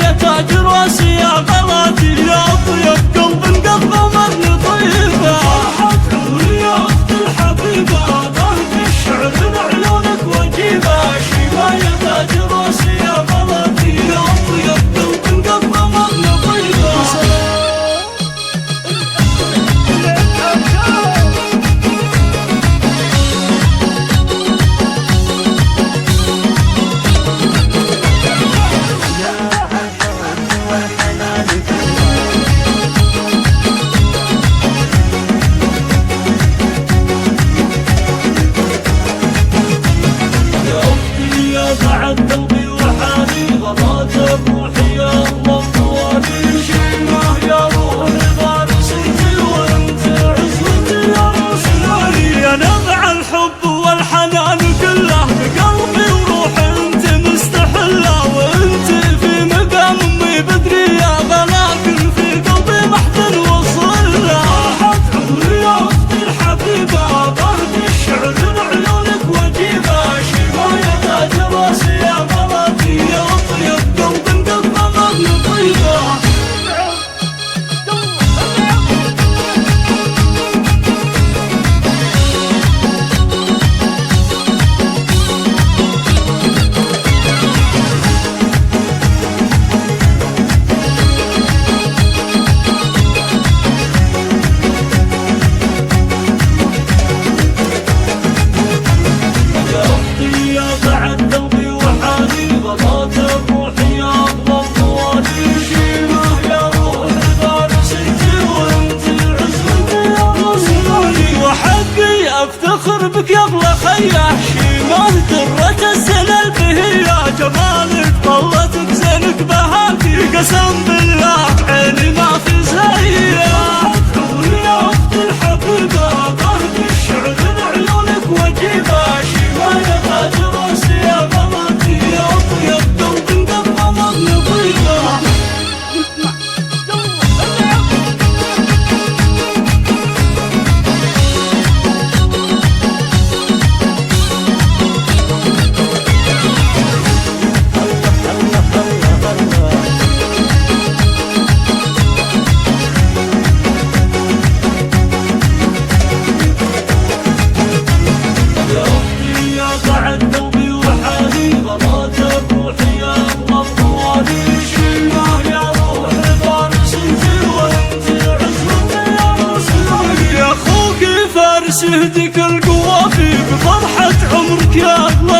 يا تاج راسي يا غلاتي يا طيب قلب قلب ومن طيبة فرحة عمري يا أخت الحبيبة ضرب الشعر لعيونك وجيبة شيبة يا تاج راسي يا غلاتي يا طيب قلب قلب ومن طيبة بعد قلبي وحالي غضات بروحي يا الله طوالي شيمة يا روح فارسيتي وانت عزوتي يا رسولي يا نبع الحب والحنان كله بقلبي وروحي انت مستحلة وانت في مقام امي بدري يا غلاكن في قلبي محزن وصله فرحة عمري يا اختي الحبيبة ضرب الشعر لعيونك وجيبة شيمة يا تاج راسي يا غلاتي يا طيب قلب قلب مغني طيبة يا أختي يا بعد قلبي وحالي غضات بروحي يا الله طوالي شيمة يا روح فارسيتي وانت عزوتي يا رسولي وحقي افتخر بك يا ابله خيه شيمة درة السنة البهية جمالك طلتك زينك بهاكي قسم بالله عيني ما في زيه عمري يا اختي الحبيبة ضرب الشعر لعيونك وجيبة شيمة يا تاج راسي يا غلاتي يا طيب قلب قلب ومن طيبة يا أختي يا بعد قلبي وحالي غضات بروحي يا الله طوالي شيمة يا روح فارسيتي وانت عزوتي يا رسولي يا أخوك فارس يهديك القوافي بفرحة عمرك يا أغلى